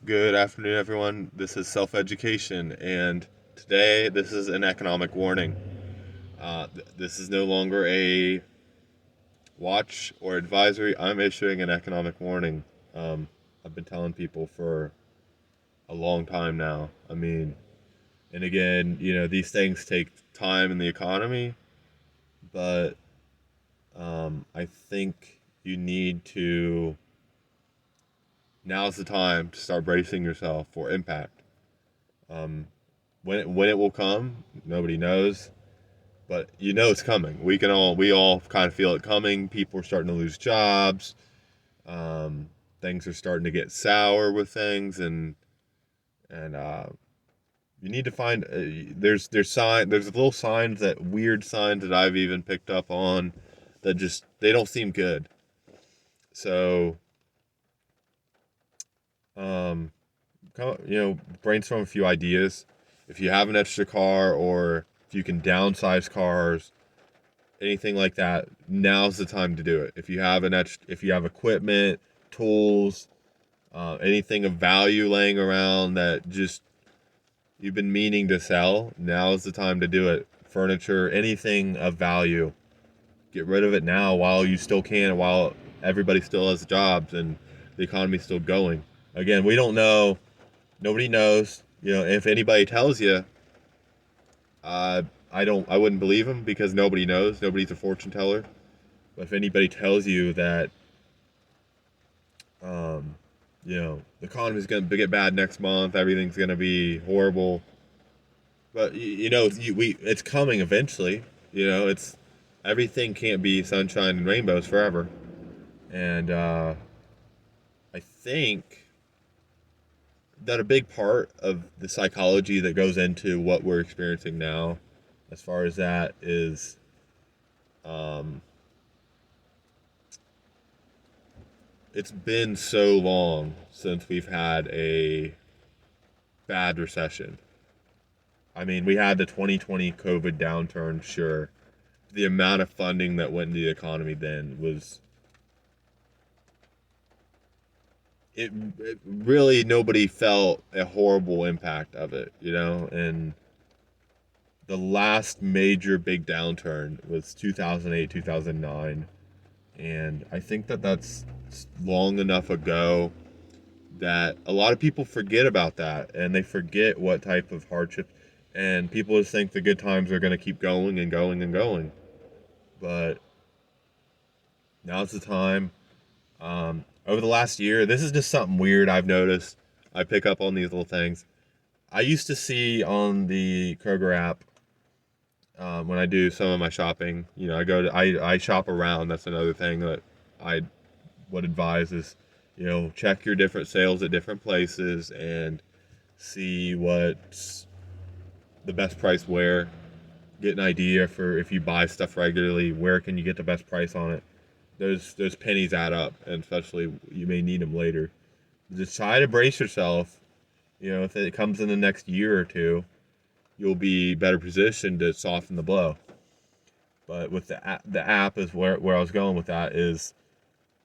Good afternoon, everyone. This is Self Education, and today this is an economic warning. This is no longer a watch or advisory. I'm issuing an economic warning. Um, I've been telling people for a long time now. And again, these things take time in the economy, but I think you need to. Now's the time to start bracing yourself for impact. Um, when it will come, nobody knows, but it's coming. We all kind of feel it coming. People are starting to lose jobs. Things are starting to get sour with things, and you need to find there's little signs, that weird signs that I've even picked up on, that just they don't seem good. So um, brainstorm a few ideas. If you have an extra car, or if you can downsize cars, anything like that, now's the time to do it. If you have equipment, tools, anything of value laying around that just you've been meaning to sell, now's the time to do it. Furniture, anything of value, get rid of it now while you still can, while everybody still has jobs and the economy's still going. Again, we don't know. Nobody knows. If anybody tells you, I wouldn't believe them, because nobody knows. Nobody's a fortune teller. But if anybody tells you that, um, the economy's going to get bad next month, everything's going to be horrible, but it's coming eventually. It's everything can't be sunshine and rainbows forever, and I think that a big part of the psychology that goes into what we're experiencing now, as far as that, is um, it's been so long since we've had a bad recession. We had the 2020 COVID downturn, sure. The amount of funding that went into the economy then was it really, nobody felt a horrible impact of it, and the last major big downturn was 2008, 2009, and I think that that's long enough ago that a lot of people forget about that, and they forget what type of hardship, and people just think the good times are going to keep going and going and going. But now's the time. Over the last year, this is just something weird I've noticed. I pick up on these little things. I used to see on the Kroger app, when I do some of my shopping. I shop around. That's another thing that I would advise is, check your different sales at different places and see what's the best price where. Get an idea for, if you buy stuff regularly, where can you get the best price on it. Those pennies add up, and especially you may need them later. Just try to brace yourself. If it comes in the next year or two, you'll be better positioned to soften the blow. But with the app is where I was going with that is,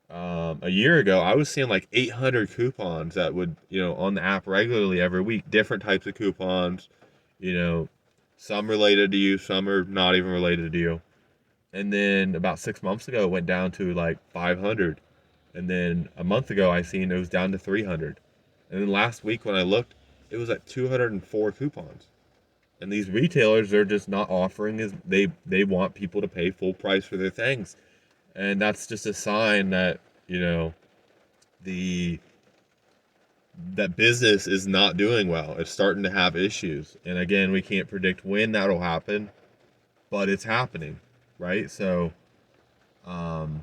a year ago I was seeing like 800 coupons that would, on the app regularly every week, different types of coupons, you know, some related to you, some are not even related to you. And then about 6 months ago, it went down to like 500. And then a month ago, I seen it was down to 300. And then last week when I looked, it was at 204 coupons. And these retailers are just not offering, as they want people to pay full price for their things. And that's just a sign that, the that business is not doing well. It's starting to have issues. And again, we can't predict when that'll happen, but it's happening, right? So, um,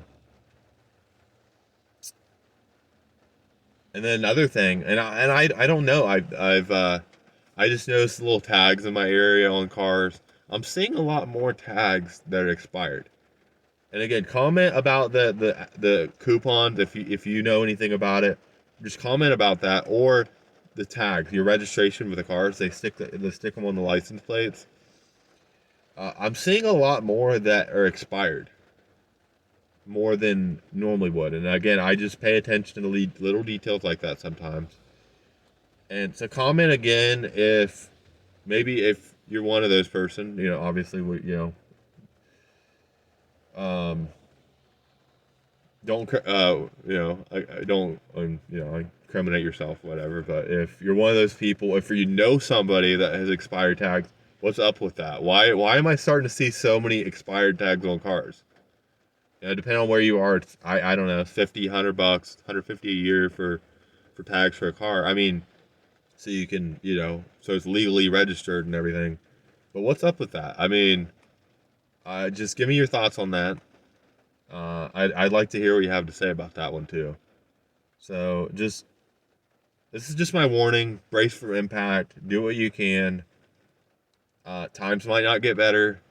and then another thing, and I don't know. I just noticed little tags in my area on cars. I'm seeing a lot more tags that are expired. And again, comment about the coupons, if you know anything about it. Just comment about that, or the tags, your registration with the cars. They stick them on the license plates. I'm seeing a lot more that are expired, more than normally would. And again, I just pay attention to little details like that sometimes. And to comment again if maybe if you're one of those person, obviously um, don't I don't incriminate yourself, whatever. But if you're one of those people, if you know somebody that has expired tags, what's up with that? Why am I starting to see so many expired tags on cars? Depending on where you are, I don't know, 50, $100, 150 a year for tags for a car. I mean, so you can, so it's legally registered and everything. But what's up with that? I mean, just give me your thoughts on that. I'd like to hear what you have to say about that one too. So this is just my warning. Brace for impact. Do what you can. Times might not get better.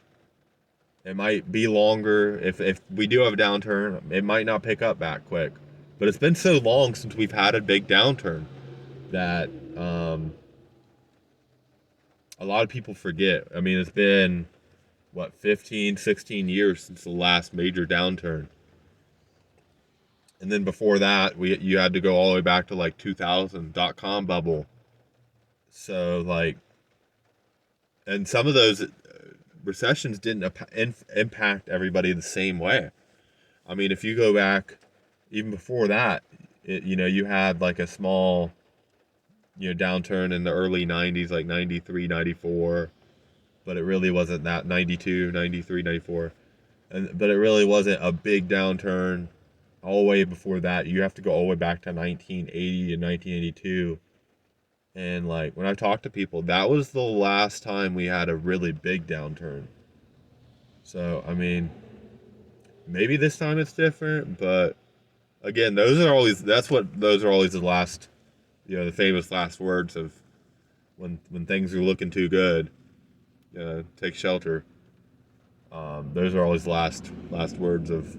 It might be longer. If we do have a downturn, it might not pick up back quick. But it's been so long since we've had a big downturn that a lot of people forget. I mean, it's been, what, 15, 16 years since the last major downturn. And then before that, you had to go all the way back to like 2000 .com bubble. So like, and some of those recessions didn't impact everybody the same way. I mean, if you go back even before that, you had like a small, downturn in the early 90s, like 93, 94, but it really wasn't that 92, 93, 94. But it really wasn't a big downturn all the way before that. You have to go all the way back to 1980 and 1982. And like when I talk to people, that was the last time we had a really big downturn. So, I mean, maybe this time it's different, but again, those are always the last, the famous last words of when things are looking too good, take shelter. Those are always last words of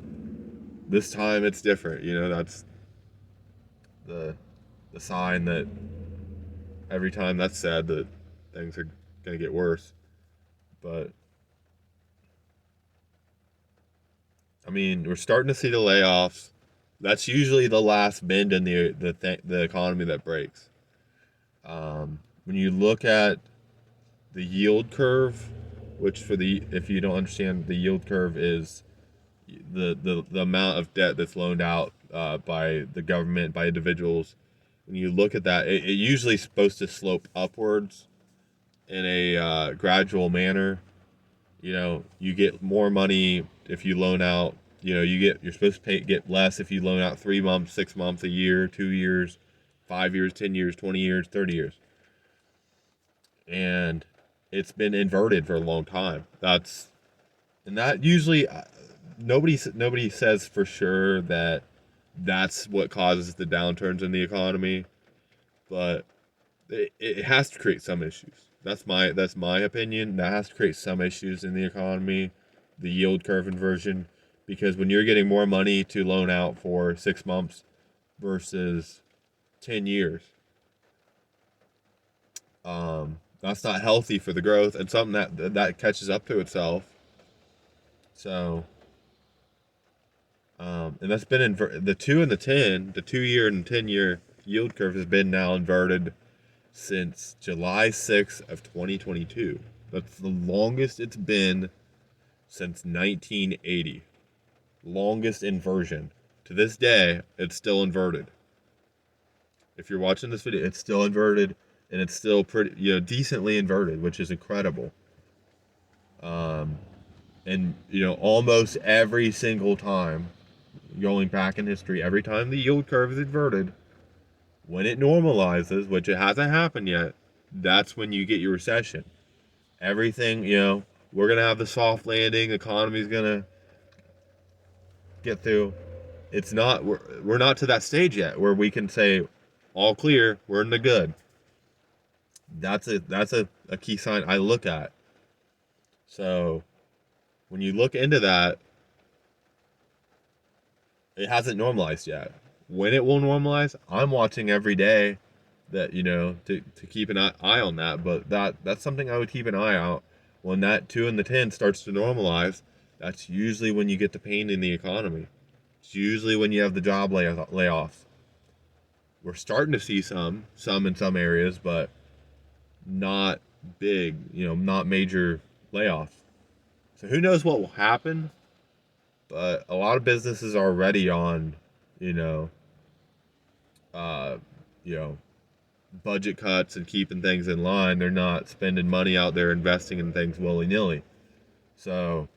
this time it's different. That's the the sign that every time that's said that things are gonna get worse. But I mean, we're starting to see the layoffs. That's usually the last bend in the economy that breaks. When you look at the yield curve, which if you don't understand, the yield curve is the amount of debt that's loaned out by the government, by individuals. When you look at that, it usually is supposed to slope upwards in a gradual manner. You get more money if you loan out. You're supposed to get less if you loan out 3 months, 6 months, a year, 2 years, 5 years, 10 years, 20 years, 30 years, and it's been inverted for a long time. That usually nobody says for sure that that's what causes the downturns in the economy, but it has to create some issues. That's my opinion. That has to create some issues in the economy, the yield curve inversion, because when you're getting more money to loan out for 6 months versus 10 years, that's not healthy for the growth and something that catches up to itself. So, and that's been the 2-year and 10-year yield curve has been now inverted since July 6th of 2022. That's the longest it's been since 1980. Longest inversion. To this day, it's still inverted. If you're watching this video, it's still inverted, and it's still pretty, decently inverted, which is incredible. And almost every single time, going back in history, every time the yield curve is inverted, when it normalizes, which it hasn't happened yet, that's when you get your recession. Everything, we're going to have the soft landing, the economy's going to get through. It's not, we're not to that stage yet where we can say, all clear, we're in the good. That's a key sign I look at. So when you look into that, it hasn't normalized yet. When it will normalize, I'm watching every day that, to keep an eye on that. But that's something I would keep an eye out. When that 2 and the 10 starts to normalize, that's usually when you get the pain in the economy. It's usually when you have the job layoffs. We're starting to see some in some areas, but not big, not major layoffs. So who knows what will happen? But a lot of businesses are already on, you know, uh, you know, budget cuts and keeping things in line. They're not spending money out there investing in things willy nilly. So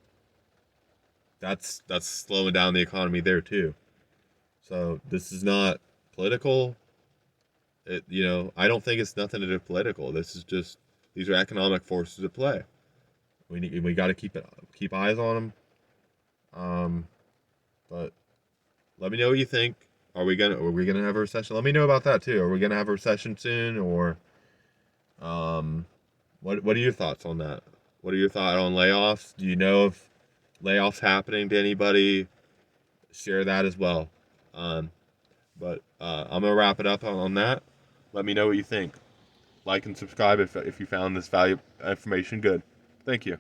that's slowing down the economy there too. So this is not political. I don't think it's nothing to do with political. This is just these are economic forces at play. We got to keep eyes on them. But let me know what you think. Are we gonna have a recession? Let me know about that too. Are we gonna have a recession soon, or um, what are your thoughts on that? What are your thoughts on layoffs? Do you know if layoffs happening to anybody? Share that as well. Um, but I'm gonna wrap it up on that. Let me know what you think. Like and subscribe if you found this value information good. Thank you.